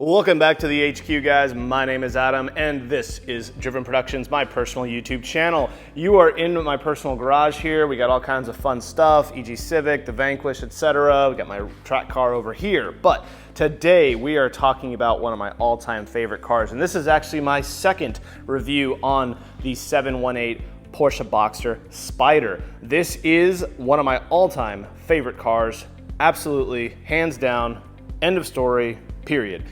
Welcome back to the HQ, guys. My name is Adam, and this is Driven Productions, my personal YouTube channel. You are in my personal garage here. We got all kinds of fun stuff, e.g. Civic, the Vanquish, etc. We got my track car over here. But today we are talking about one of my all-time favorite cars, and this is actually my second review on the 718 Porsche Boxster Spyder. This is one of my all-time favorite cars. Absolutely, hands down, end of story, period.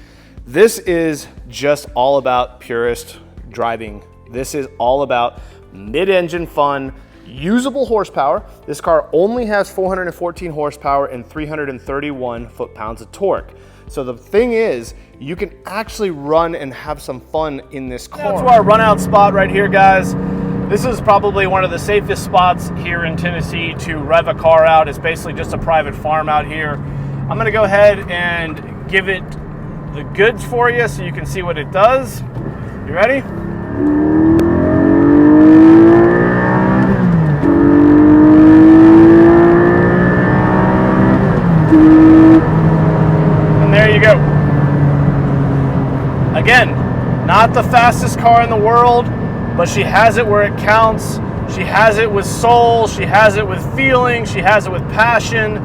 This is just all about purist driving. This is all about mid-engine fun, usable horsepower. This car only has 414 horsepower and 331 foot-pounds of torque. So the thing is, you can actually run and have some fun in this car. That's our run out spot right here, guys. This is probably one of the safest spots here in Tennessee to rev a car out. It's basically just a private farm out here. I'm gonna go ahead and give it the goods for you so you can see what it does. You ready? And there you go. Again, not the fastest car in the world, but she has it where it counts. She has it with soul, she has it with feeling, she has it with passion.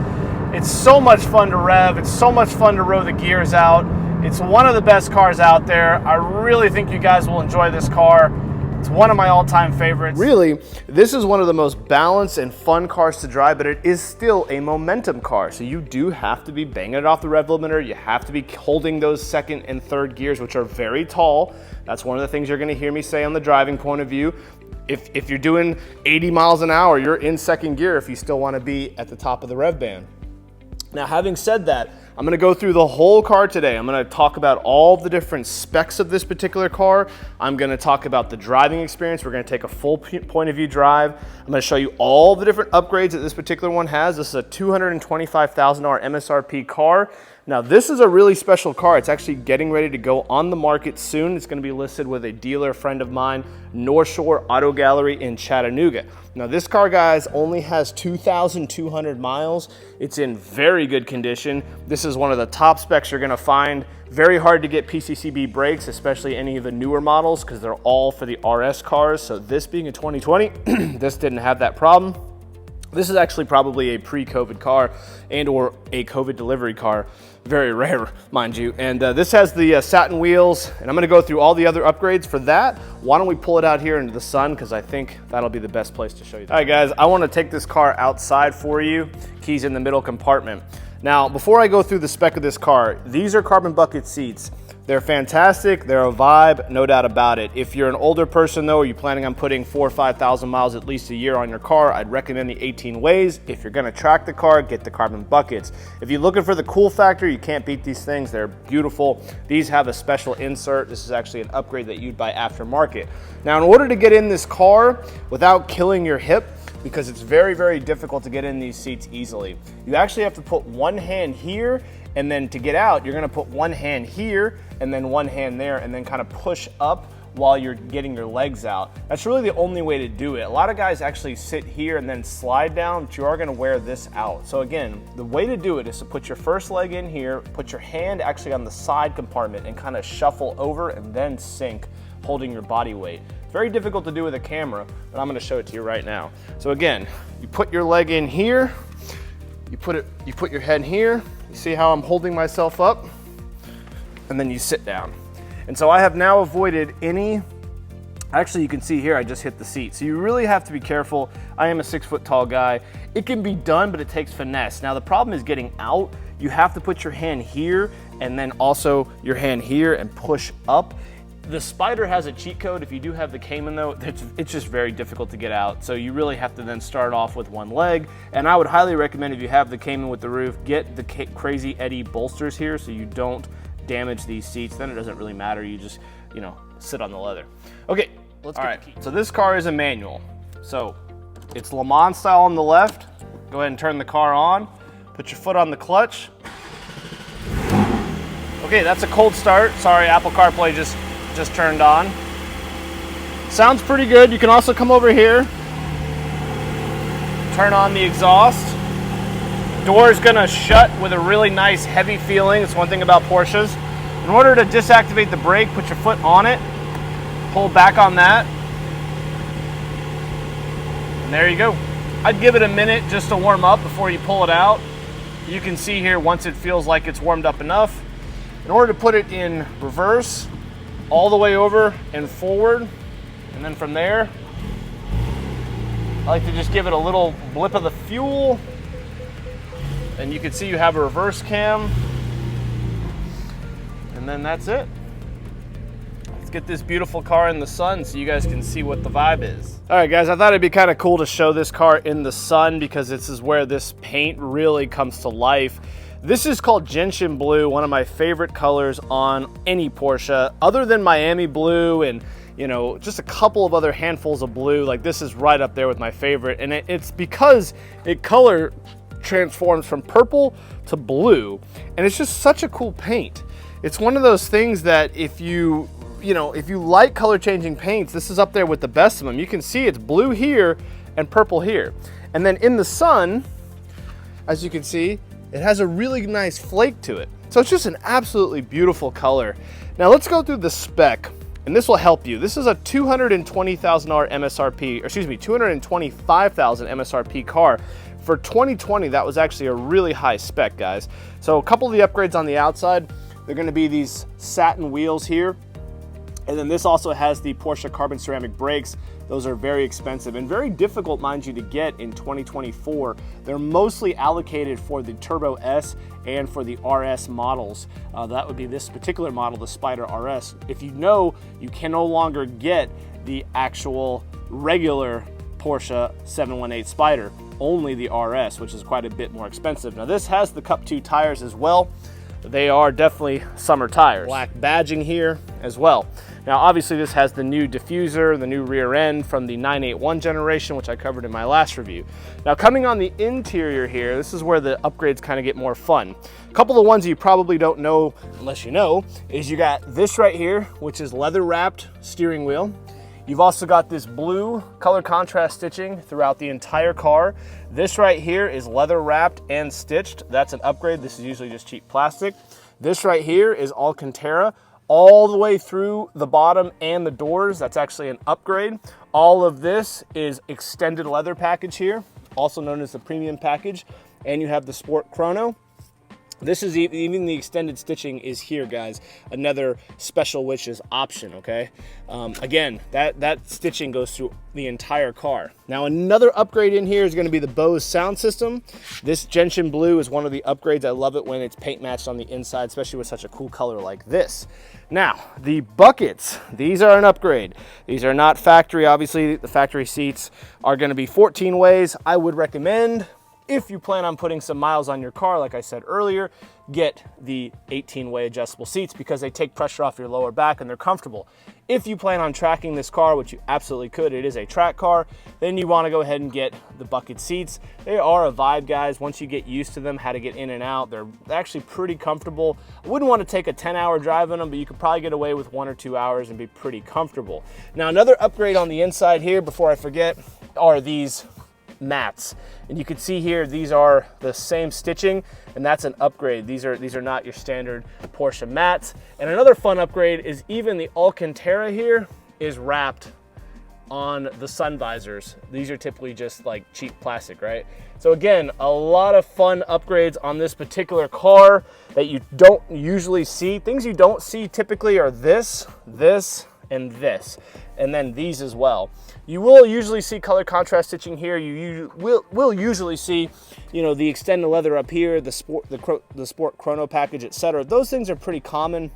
It's so much fun to rev, it's so much fun to row the gears out. It's one of the best cars out there. I really think you guys will enjoy this car. It's one of my all-time favorites. Really, this is one of the most balanced and fun cars to drive, but it is still a momentum car. So you do have to be banging it off the rev limiter. You have to be holding those second and third gears, which are very tall. That's one of the things you're gonna hear me say on the driving point of view. If you're doing 80 miles an hour, you're in second gear if you still wanna be at the top of the rev band. Now, having said that, I'm gonna go through the whole car today. I'm gonna talk about all the different specs of this particular car. I'm gonna talk about the driving experience. We're gonna take a full point of view drive. I'm gonna show you all the different upgrades that this particular one has. This is a $225,000 MSRP car. Now, this is a really special car. It's actually getting ready to go on the market soon. It's gonna be listed with a dealer friend of mine, North Shore Auto Gallery in Chattanooga. Now, this car, guys, only has 2,200 miles. It's in very good condition. This is one of the top specs you're gonna find. Very hard to get PCCB brakes, especially any of the newer models, because they're all for the RS cars. So this being a 2020, this didn't have that problem. This is actually probably a pre-COVID car and or a COVID delivery car. Very rare, mind you. And this has the satin wheels, and I'm gonna go through all the other upgrades for that. Why don't we pull it out here into the sun, because I think that'll be the best place to show you. All right, guys, I wanna take this car outside for you. Keys in the middle compartment. Now, before I go through the spec of this car, these are carbon bucket seats. They're fantastic, they're a vibe, no doubt about it. If you're an older person though, or you're planning on putting 4,000 or 5,000 miles at least a year on your car, I'd recommend the 18 ways. If you're gonna track the car, get the carbon buckets. If you're looking for the cool factor, you can't beat these things, they're beautiful. These have a special insert. This is actually an upgrade that you'd buy aftermarket. Now, in order to get in this car without killing your hip, because it's very, very difficult to get in these seats easily, you actually have to put one hand here, and then to get out, you're gonna put one hand here and then one hand there and then kind of push up while you're getting your legs out. That's really the only way to do it. A lot of guys actually sit here and then slide down, but you are gonna wear this out. So again, the way to do it is to put your first leg in here, put your hand actually on the side compartment and kind of shuffle over and then sink, holding your body weight. It's very difficult to do with a camera, but I'm gonna show it to you right now. So again, you put your leg in here, you put your head here, you see how I'm holding myself up, and then you sit down. And so I have now avoided any, actually you can see here I just hit the seat. So you really have to be careful. I am a 6 foot tall guy. It can be done, but it takes finesse. Now the problem is getting out. You have to put your hand here and then also your hand here and push up. The Spyder has a cheat code. If you do have the Cayman though, it's just very difficult to get out. So you really have to then start off with one leg. And I would highly recommend, if you have the Cayman with the roof, get the Crazy Eddie bolsters here so you don't damage these seats. Then it doesn't really matter. You just, sit on the leather. Okay, let's get the key. So this car is a manual. So it's Le Mans style on the left. Go ahead and turn the car on. Put your foot on the clutch. Okay, that's a cold start. Sorry, Apple CarPlay just turned on. Sounds pretty good. You can also come over here, turn on the exhaust. Door is gonna shut with a really nice heavy feeling. It's one thing about Porsches. In order to disactivate the brake, put your foot on it, pull back on that, and there you go. I'd give it a minute just to warm up before you pull it out. You can see here once it feels like it's warmed up enough. In order to put it in reverse, all the way over and forward, and then from there, I like to just give it a little blip of the fuel, and you can see you have a reverse cam, and then that's it. Let's get this beautiful car in the sun so you guys can see what the vibe is. All right, guys, I thought it'd be kind of cool to show this car in the sun because this is where this paint really comes to life. This is called Gentian Blue, one of my favorite colors on any Porsche, other than Miami Blue and, you know, just a couple of other handfuls of blue. Like, this is right up there with my favorite, and it's because it color transforms from purple to blue, and it's just such a cool paint. It's one of those things that if you like color changing paints, this is up there with the best of them. You can see it's blue here and purple here. And then in the sun, as you can see, it has a really nice flake to it. So it's just an absolutely beautiful color. Now let's go through the spec, and this will help you. This is a $220,000 MSRP, or excuse me, $225,000 MSRP car. For 2020, that was actually a really high spec, guys. So a couple of the upgrades on the outside, they're gonna be these satin wheels here. And then this also has the Porsche carbon ceramic brakes. Those are very expensive and very difficult, mind you, to get in 2024. They're mostly allocated for the Turbo S and for the RS models. That would be this particular model, the Spyder RS. If you know, you can no longer get the actual regular Porsche 718 Spyder, only the RS, which is quite a bit more expensive. Now this has the Cup 2 tires as well. They are definitely summer tires. Black badging here as well. Now obviously this has the new diffuser, the new rear end from the 981 generation, which I covered in my last review. Now coming on the interior here, this is where the upgrades kind of get more fun. A couple of the ones you probably don't know, unless you know, is you got this right here, which is leather wrapped steering wheel. You've also got this blue color contrast stitching throughout the entire car. This right here is leather wrapped and stitched. That's an upgrade. This is usually just cheap plastic. This right here is Alcantara all the way through the bottom and the doors. That's actually an upgrade. All of this is extended leather package here, also known as the premium package. And you have the Sport Chrono. This is even the extended stitching is here, guys. Another special wishes option, okay? Again, that stitching goes through the entire car. Now another upgrade in here is gonna be the Bose sound system. This Gentian Blue is one of the upgrades. I love it when it's paint matched on the inside, especially with such a cool color like this. Now, the buckets, these are an upgrade. These are not factory, obviously. The factory seats are gonna be 14 ways. I would recommend, if you plan on putting some miles on your car, like I said earlier, get the 18-way adjustable seats because they take pressure off your lower back and they're comfortable. If you plan on tracking this car, which you absolutely could, it is a track car, then you want to go ahead and get the bucket seats. They are a vibe, guys. Once you get used to them, how to get in and out, they're actually pretty comfortable. I wouldn't want to take a 10-hour drive in them, but you could probably get away with 1 or 2 hours and be pretty comfortable. Now, another upgrade on the inside here, before I forget, are these mats. And you can see here, these are the same stitching, and that's an upgrade. These are not your standard Porsche mats. And another fun upgrade is even the Alcantara here is wrapped on the sun visors. These are typically just like cheap plastic, right? So again, a lot of fun upgrades on this particular car that you don't usually see. Things you don't see typically are this, and this, and then these as well. You will usually see color contrast stitching here. You will usually see, you know, the extended leather up here, the Sport Chrono package, etc. Those things are pretty common.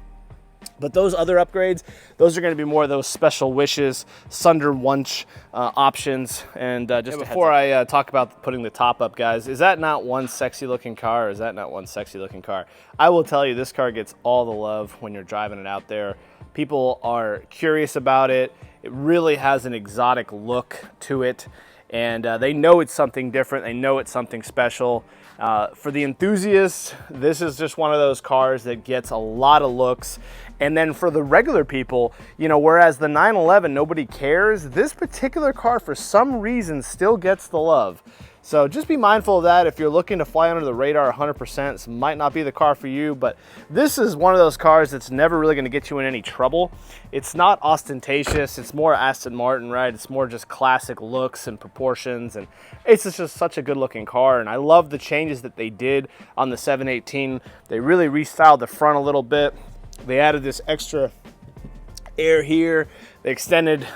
But those other upgrades, those are going to be more of those special wishes, Sunder Wunsch options. And just before I talk about putting the top up, guys, is that not one sexy looking car, or is that not one sexy looking car? I will tell you, this car gets all the love when you're driving it out there. People are curious about it. It really has an exotic look to it. And they know it's something different. They know it's something special. For the enthusiasts, this is just one of those cars that gets a lot of looks. And then for the regular people, you know, whereas the 911, nobody cares, this particular car for some reason still gets the love. So just be mindful of that. If you're looking to fly under the radar 100%, this might not be the car for you, but this is one of those cars that's never really gonna get you in any trouble. It's not ostentatious, it's more Aston Martin, right? It's more just classic looks and proportions, and it's just such a good looking car. And I love the changes that they did on the 718. They really restyled the front a little bit. They added this extra air here. They extended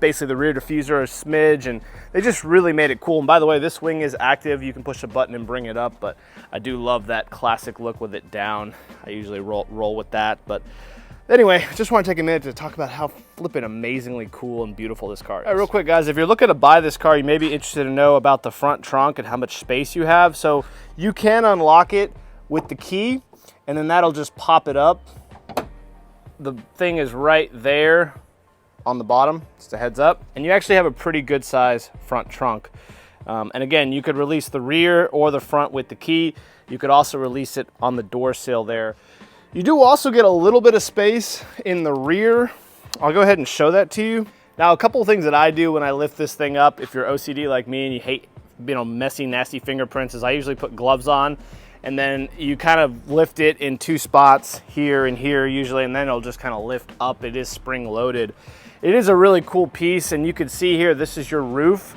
basically the rear diffuser a smidge, and they just really made it cool. And by the way, this wing is active. You can push a button and bring it up, but I do love that classic look with it down. I usually roll with that. But anyway, just want to take a minute to talk about how flippin' amazingly cool and beautiful this car is. All right, real quick, guys, if you're looking to buy this car, you may be interested to know about the front trunk and how much space you have. So you can unlock it with the key, and then that'll just pop it up. The thing is right there on the bottom, just a heads up. And you actually have a pretty good size front trunk. And again, you could release the rear or the front with the key. You could also release it on the door sill there. You do also get a little bit of space in the rear. I'll go ahead and show that to you. Now, a couple of things that I do when I lift this thing up, if you're OCD like me and you hate, you know, messy, nasty fingerprints, is I usually put gloves on. And then you kind of lift it in two spots, here and here usually, and then it'll just kind of lift up. It is spring loaded. It is a really cool piece, and you can see here, this is your roof,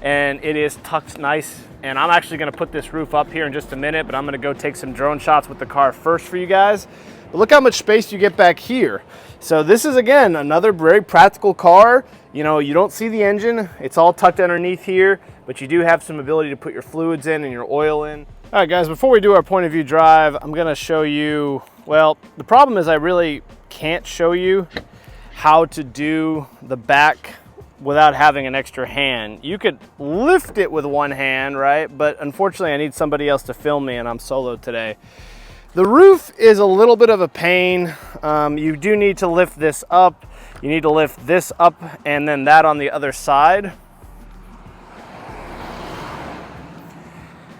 and it is tucked nice. And I'm actually gonna put this roof up here in just a minute, but I'm gonna go take some drone shots with the car first for you guys. But look how much space you get back here. So this is, again, another very practical car. You know, you don't see the engine. It's all tucked underneath here, but you do have some ability to put your fluids in and your oil in. All right, guys, before we do our point of view drive, I'm gonna show you, well, the problem is I really can't show you how to do the back without having an extra hand. You could lift it with one hand, right? But unfortunately, I need somebody else to film me, and I'm solo today. The roof is a little bit of a pain. You do need to lift this up. You need to lift this up and then that on the other side.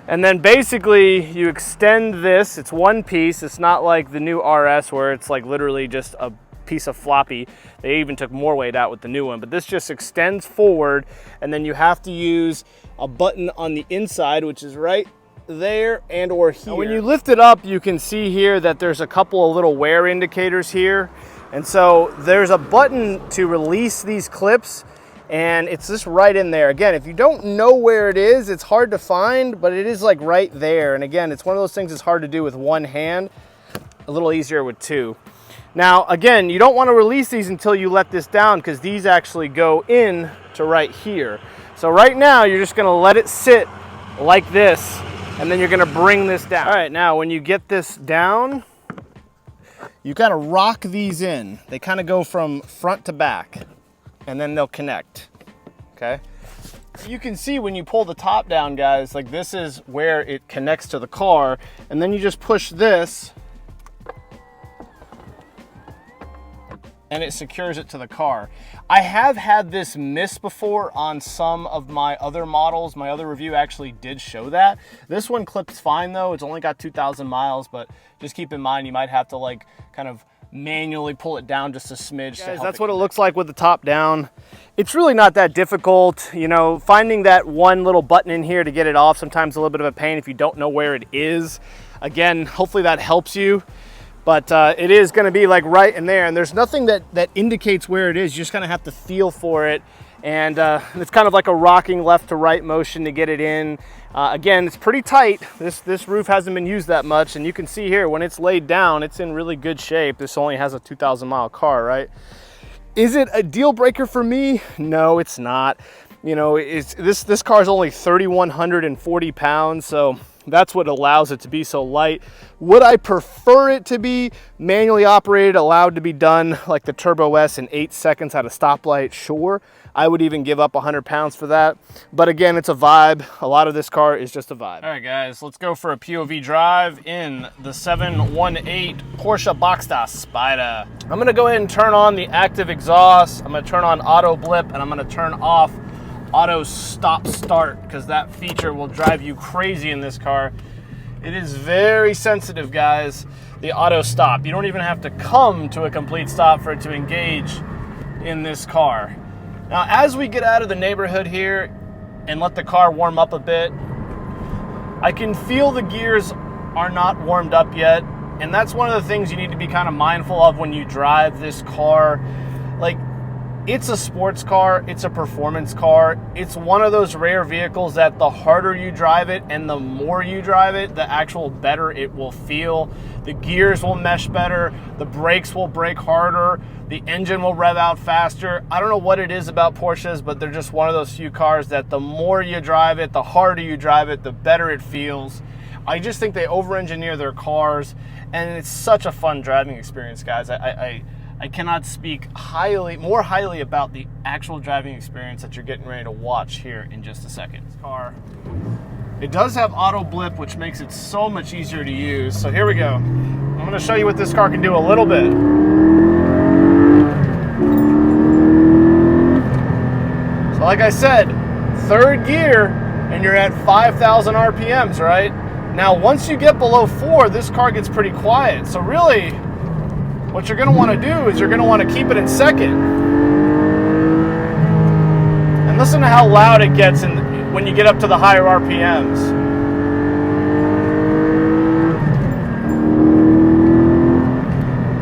And then basically you extend this. It's one piece. It's not like the new RS where it's like literally just a piece of floppy. They even took more weight out with the new one, but this just extends forward, and then you have to use a button on the inside, which is right there and or here. Now, when you lift it up, you can see here that there's a couple of little wear indicators here. And so there's a button to release these clips, and it's just right in there. Again, if you don't know where it is, it's hard to find, but it is like right there. And again, it's one of those things that's hard to do with one hand, a little easier with two. Now, again, you don't want to release these until you let this down, because these actually go in to right here. So right now, you're just gonna let it sit like this, and then you're gonna bring this down. All right, now when you get this down, you kind of rock these in. They kind of go from front to back, and then they'll connect, okay? You can see when you pull the top down, guys, like this is where it connects to the car, and then you just push this, and it secures it to the car. I have had this miss before on some of my other models. My other review actually did show that. This one clips fine though. It's only got 2,000 miles, but just keep in mind you might have to like kind of manually pull it down just a smidge. Guys, that's what it looks like with the top down. It's really not that difficult. You know, finding that one little button in here to get it off, sometimes a little bit of a pain if you don't know where it is. Again, hopefully that helps you. But it is going to be like right in there, and there's nothing that indicates where it is. You just kind of have to feel for it, and it's kind of like a rocking left to right motion to get it in. Again, it's pretty tight. This roof hasn't been used that much, and you can see here when it's laid down, it's in really good shape. This only has a 2,000 mile car, right? Is it a deal breaker for me? No, it's not. You know, this car is only 3,140 pounds, so that's what allows it to be so light. Would I prefer it to be manually operated, allowed to be done like the Turbo S in 8 seconds at a stoplight? Sure. I would even give up 100 pounds for that. But again, it's a vibe. A lot of this car is just a vibe. All right, guys, let's go for a POV drive in the 718 Porsche Boxster Spyder. I'm gonna go ahead and turn on the active exhaust. I'm gonna turn on auto blip, and I'm gonna turn off auto stop start, because that feature will drive you crazy in this car. It is very sensitive, guys, the auto stop. You don't even have to come to a complete stop for it to engage in this car. Now, as we get out of the neighborhood here and let the car warm up a bit, I can feel the gears are not warmed up yet. And that's one of the things you need to be kind of mindful of when you drive this car. Like, it's a sports car, it's a performance car. It's one of those rare vehicles that the harder you drive it and the more you drive it, the actual better it will feel. The gears will mesh better, the brakes will brake harder, the engine will rev out faster. I don't know what it is about Porsches, but they're just one of those few cars that the more you drive it, the harder you drive it, the better it feels. I just think they over-engineer their cars, and it's such a fun driving experience, guys. I cannot speak more highly about the actual driving experience that you're getting ready to watch here in just a second. This car, it does have auto blip, which makes it so much easier to use. So here we go. I'm going to show you what this car can do a little bit. So like I said, third gear, and you're at 5,000 RPMs, right? Now, once you get below 4, this car gets pretty quiet. So really, what you're going to want to do is you're going to want to keep it in second. And listen to how loud it gets when you get up to the higher RPMs.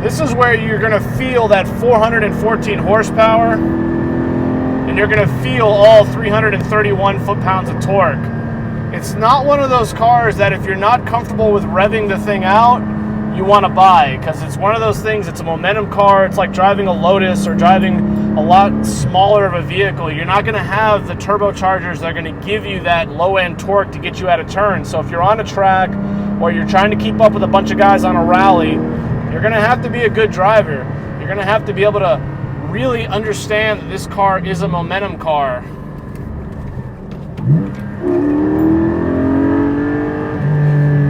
This is where you're going to feel that 414 horsepower, and you're going to feel all 331 foot-pounds of torque. It's not one of those cars that if you're not comfortable with revving the thing out, you want to buy, because it's one of those things, it's a momentum car. It's like driving a Lotus or driving a lot smaller of a vehicle. You're not going to have the turbochargers that are going to give you that low-end torque to get you out of turn. So if you're on a track or you're trying to keep up with a bunch of guys on a rally, you're going to have to be a good driver. You're going to have to be able to really understand that this car is a momentum car.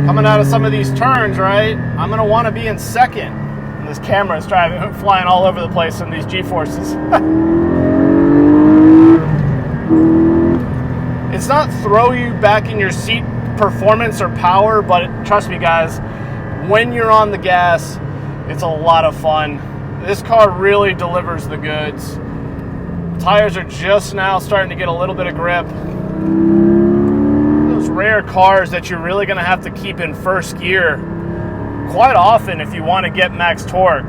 Coming out of some of these turns, right, I'm going to want to be in second. And this camera is flying all over the place in these G-forces. It's not throw you back in your seat performance or power, but trust me, guys, when you're on the gas, it's a lot of fun. This car really delivers the goods. Tires are just now starting to get a little bit of grip. Rare cars that you're really going to have to keep in first gear quite often if you want to get max torque.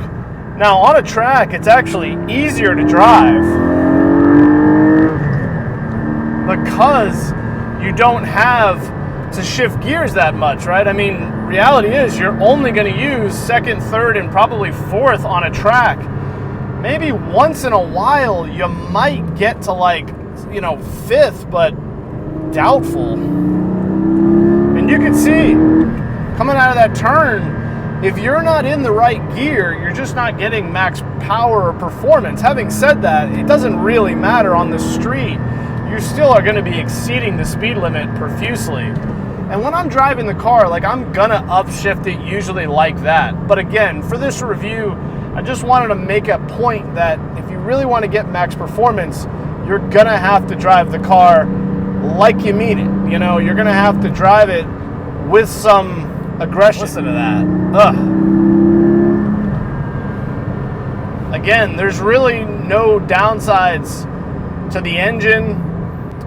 Now, on a track, it's actually easier to drive because you don't have to shift gears that much, right? I mean, reality is you're only going to use second, third, and probably fourth on a track. Maybe once in a while you might get to, like, you know, fifth, but doubtful. You can see, coming out of that turn, if you're not in the right gear, you're just not getting max power or performance. Having said that, it doesn't really matter on the street. You still are going to be exceeding the speed limit profusely. And when I'm driving the car, like, I'm going to upshift it usually like that. But again, for this review, I just wanted to make a point that if you really want to get max performance, you're going to have to drive the car like you mean it. You know, you're going to have to drive it with some aggression. Listen to that. Ugh. Again, there's really no downsides to the engine.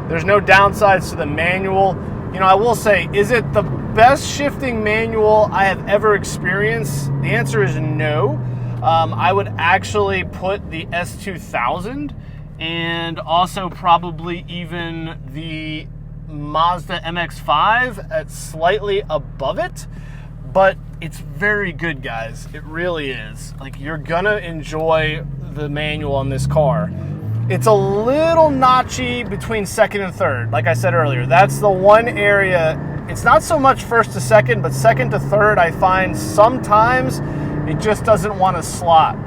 There's no downsides to the manual. You know, I will say, is it the best shifting manual I have ever experienced? The answer is no. I would actually put the S2000 and also probably even the Mazda MX-5 at slightly above it, but it's very good, guys. It really is. Like, you're gonna enjoy the manual on this car. It's a little notchy between second and third. Like I said earlier, that's the one area. It's not so much first to second, but second to third, I find sometimes it just doesn't want to slot.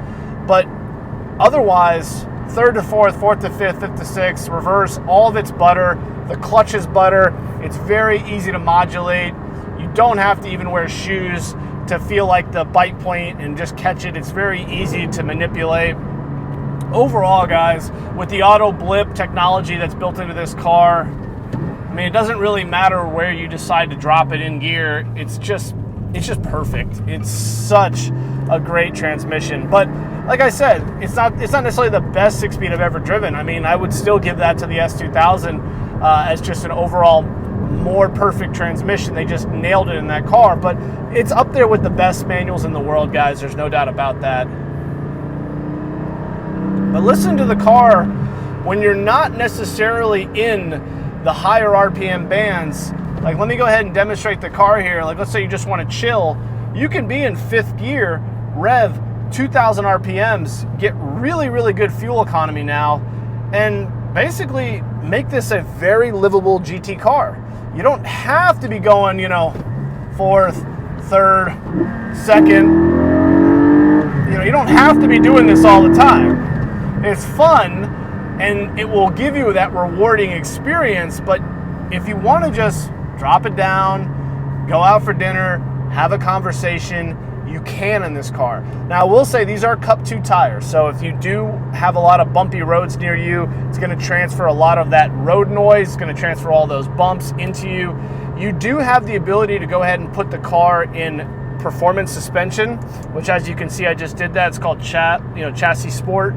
But otherwise, third to fourth, fourth to fifth, fifth to sixth, reverse, all of it's butter. The clutch is butter. It's very easy to modulate. You don't have to even wear shoes to feel like the bite point and just catch it. It's very easy to manipulate. Overall, guys, with the auto blip technology that's built into this car, mean, it doesn't really matter where you decide to drop it in gear. It's just perfect. It's such a great transmission. But like I said, it's not necessarily the best 6-speed I've ever driven. I mean, I would still give that to the S2000 as just an overall more perfect transmission. They just nailed it in that car. But it's up there with the best manuals in the world, guys. There's no doubt about that. But listen to the car when you're not necessarily in the higher RPM bands. Like, let me go ahead and demonstrate the car here. Like, let's say you just want to chill. You can be in 5th gear, rev 2,000 RPMs, get really, really good fuel economy now, and basically make this a very livable GT car. You don't have to be going, you know, 4th, 3rd, 2nd. You know, you don't have to be doing this all the time. It's fun, and it will give you that rewarding experience, but if you want to just drop it down, go out for dinner, have a conversation, you can in this car. Now, I will say these are Cup 2 tires, so if you do have a lot of bumpy roads near you, it's going to transfer a lot of that road noise, it's going to transfer all those bumps into you. You do have the ability to go ahead and put the car in performance suspension, which, as you can see, I just did that. It's called Chassis Sport.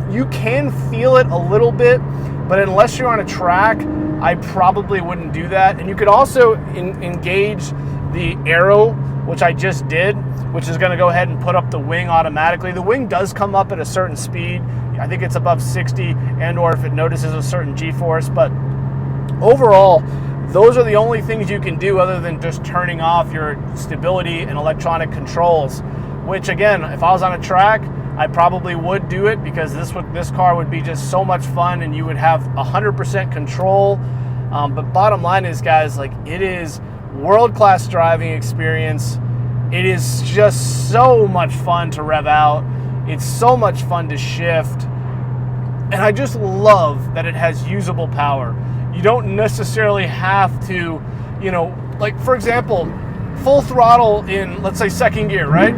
You can feel it a little bit, but unless you're on a track, I probably wouldn't do that. And you could also engage the aero, which I just did, which is going to go ahead and put up the wing automatically. The wing does come up at a certain speed. I think it's above 60, and or if it notices a certain G-force. But overall, those are the only things you can do other than just turning off your stability and electronic controls, which, again, if I was on a track, I probably would do it, because this car would be just so much fun and you would have 100% control. But bottom line is, guys, like, it is world-class driving experience. It is just so much fun to rev out. It's so much fun to shift. And I just love that it has usable power. You don't necessarily have to, you know, like, for example, full throttle in, let's say, 2nd gear, right?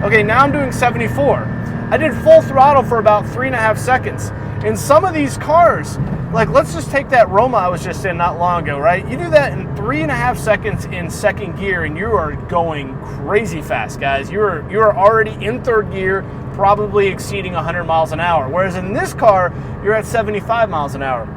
Okay, now I'm doing 74. I did full throttle for about 3.5 seconds. In some of these cars, like, let's just take that Roma I was just in not long ago, right? You do that in 3.5 seconds in 2nd gear, and you are going crazy fast, guys. You are already in 3rd gear, probably exceeding 100 miles an hour. Whereas in this car, you're at 75 miles an hour.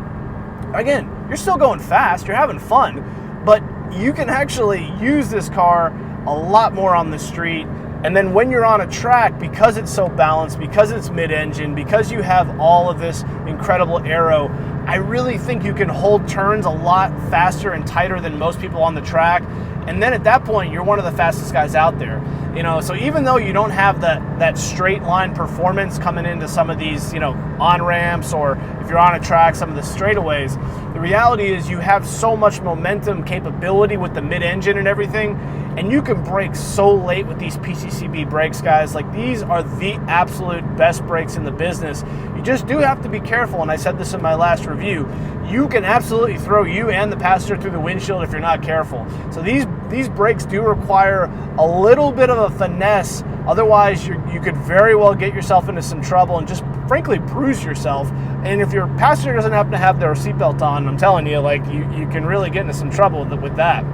Again, you're still going fast, you're having fun, but you can actually use this car a lot more on the street. And then when you're on a track, because it's so balanced, because it's mid-engine, because you have all of this incredible aero, I really think you can hold turns a lot faster and tighter than most people on the track. And then at that point, you're one of the fastest guys out there. You know, so even though you don't have that straight line performance coming into some of these, you know, on-ramps, or if you're on a track, some of the straightaways, the reality is you have so much momentum capability with the mid-engine and everything, and you can brake so late with these PCCB brakes, guys. Like, these are the absolute best brakes in the business. You just do have to be careful, and I said this in my last review. You can absolutely throw you and the passenger through the windshield if you're not careful. So these brakes do require a little bit of a finesse. Otherwise, you could very well get yourself into some trouble and just frankly bruise yourself. And if your passenger doesn't happen to have their seatbelt on, I'm telling you, like, you can really get into some trouble with that.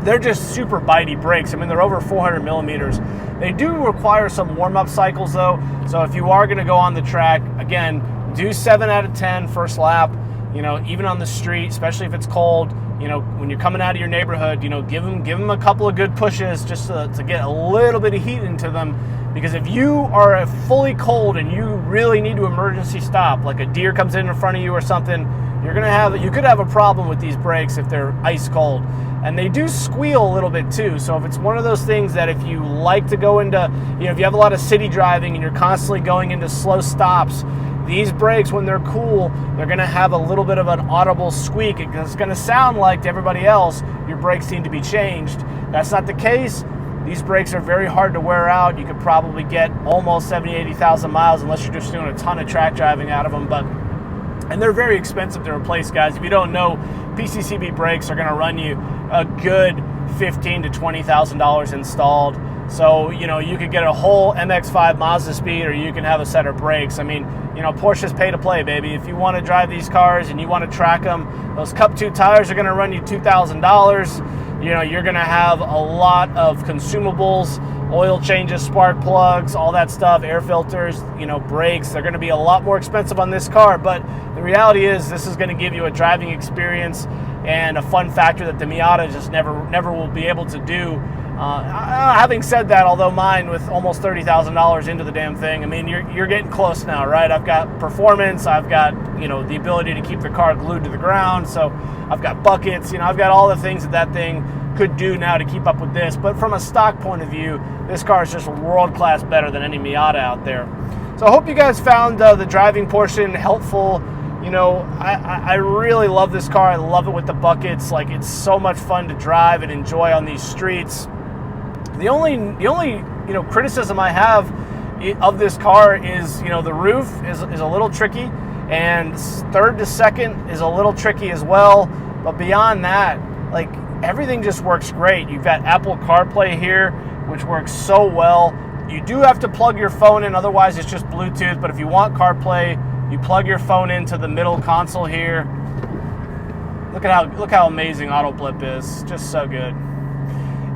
They're just super bitey brakes. I mean, they're over 400 millimeters. They do require some warm-up cycles, though. So if you are going to go on the track, again, do 7 out of 10 first lap. You know, even on the street, especially if it's cold, you know, when you're coming out of your neighborhood, you know, give them a couple of good pushes just to get a little bit of heat into them. Because if you are fully cold and you really need to emergency stop, like a deer comes in front of you or something, you could have a problem with these brakes if they're ice cold. And they do squeal a little bit too. So if it's one of those things that if you like to go into, you know, if you have a lot of city driving and you're constantly going into slow stops, these brakes, when they're cool, they're going to have a little bit of an audible squeak. It's going to sound like to everybody else your brakes need to be changed. That's not the case. These brakes are very hard to wear out. You could probably get almost 70,000, 80,000 miles unless you're just doing a ton of track driving out of them. And they're very expensive to replace, guys. If you don't know, PCCB brakes are going to run you a good $15,000 to $20,000 installed. So, you know, you could get a whole MX-5 Mazda speed, or you can have a set of brakes. I mean, you know, Porsche's pay to play, baby. If you want to drive these cars and you want to track them, those Cup 2 tires are going to run you $2,000. You know, you're going to have a lot of consumables, oil changes, spark plugs, all that stuff, air filters, you know, brakes. They're going to be a lot more expensive on this car, but the reality is this is going to give you a driving experience and a fun factor that the Miata just never will be able to do. Having said that, although mine with almost $30,000 into the damn thing, I mean, you're getting close now, right? I've got performance, I've got, you know, the ability to keep the car glued to the ground, so I've got buckets, you know, I've got all the things that thing could do now to keep up with this. But from a stock point of view, this car is just world-class better than any Miata out there. So I hope you guys found the driving portion helpful. You know, I really love this car. I love it with the buckets. Like, it's so much fun to drive and enjoy on these streets. The only you know, criticism I have of this car is, you know, the roof is a little tricky, and third to second is a little tricky as well. But beyond that, like, everything just works great. You've got Apple CarPlay here, which works so well. You do have to plug your phone in, otherwise it's just Bluetooth. But if you want CarPlay, you plug your phone into the middle console here. Look how amazing Auto Blip is. Just so good.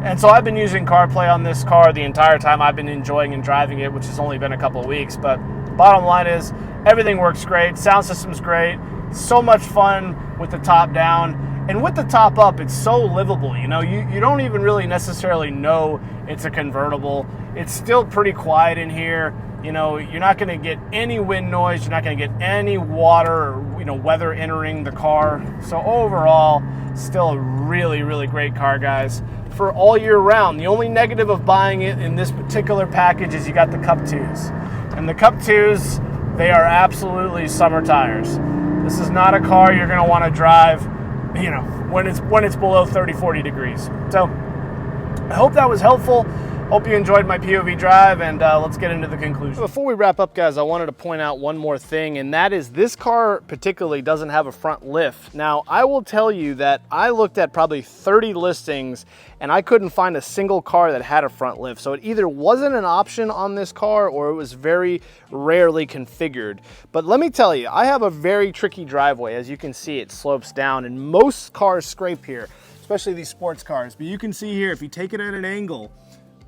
And so I've been using CarPlay on this car the entire time I've been enjoying and driving it, which has only been a couple of weeks. But bottom line is, everything works great. Sound system's great. So much fun with the top down. And with the top up, it's so livable. You know, you don't even really necessarily know it's a convertible. It's still pretty quiet in here. You know, you're not going to get any wind noise. You're not going to get any water or, you know, weather entering the car. So overall, still a really, really great car, guys, for all year round. The only negative of buying it in this particular package is you got the Cup 2s. And the Cup 2s, they are absolutely summer tires. This is not a car you're going to want to drive, you know, when it's below 30, 40 degrees. So I hope that was helpful. Hope you enjoyed my POV drive, and let's get into the conclusion. Before we wrap up, guys, I wanted to point out one more thing, and that is this car particularly doesn't have a front lift. Now, I will tell you that I looked at probably 30 listings, and I couldn't find a single car that had a front lift. So it either wasn't an option on this car, or it was very rarely configured. But let me tell you, I have a very tricky driveway. As you can see, it slopes down, and most cars scrape here, especially these sports cars. But you can see here, if you take it at an angle,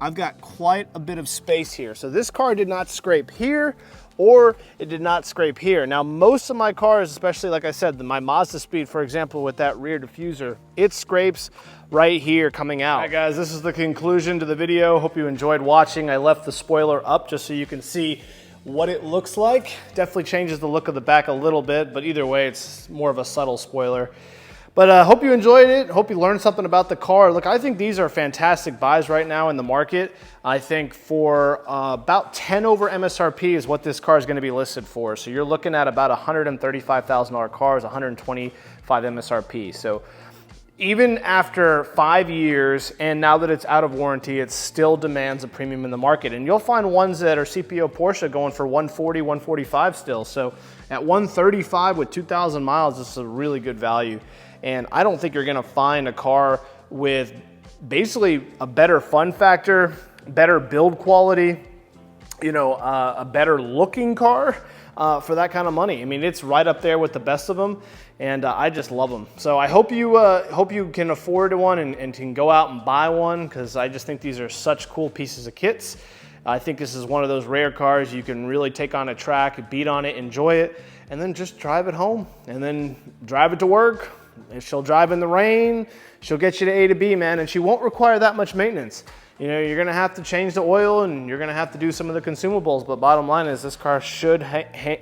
I've got quite a bit of space here. So this car did not scrape here, or it did not scrape here. Now, most of my cars, especially like I said, my Mazda Speed, for example, with that rear diffuser, it scrapes right here coming out. All right, guys, this is the conclusion to the video. Hope you enjoyed watching. I left the spoiler up just so you can see what it looks like. Definitely changes the look of the back a little bit, but either way, it's more of a subtle spoiler. But hope you enjoyed it. Hope you learned something about the car. Look, I think these are fantastic buys right now in the market. I think for about 10 over MSRP is what this car is going to be listed for. So you're looking at about $135,000 cars, 125 MSRP. So even after 5 years, and now that it's out of warranty, it still demands a premium in the market. And you'll find ones that are CPO Porsche going for 140, 145 still. So at 135 with 2,000 miles, this is a really good value. And I don't think you're gonna find a car with basically a better fun factor, better build quality, you know, a better looking car for that kind of money. I mean, it's right up there with the best of them, and I just love them. So I hope you can afford one and can go out and buy one, because I just think these are such cool pieces of kits. I think this is one of those rare cars you can really take on a track, beat on it, enjoy it, and then just drive it home, and then drive it to work. And she'll drive in the rain, she'll get you to A to B, man, and she won't require that much maintenance. You know, you're gonna have to change the oil and you're gonna have to do some of the consumables, but bottom line is this car should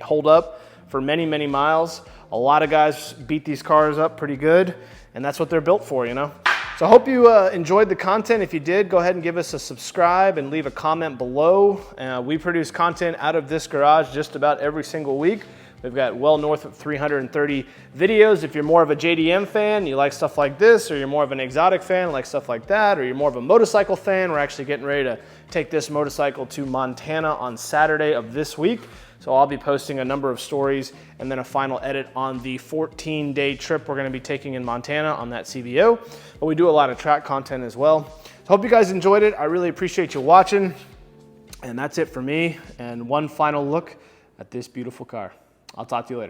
hold up for many, many miles. A lot of guys beat these cars up pretty good, and that's what they're built for, you know? So I hope you enjoyed the content. If you did, go ahead and give us a subscribe and leave a comment below. We produce content out of this garage just about every single week. We've got well north of 330 videos. If you're more of a JDM fan, you like stuff like this, or you're more of an exotic fan, like stuff like that, or you're more of a motorcycle fan, we're actually getting ready to take this motorcycle to Montana on Saturday of this week. So I'll be posting a number of stories and then a final edit on the 14-day trip we're gonna be taking in Montana on that CVO. But we do a lot of track content as well. So hope you guys enjoyed it. I really appreciate you watching. And that's it for me. And one final look at this beautiful car. I'll talk to you later.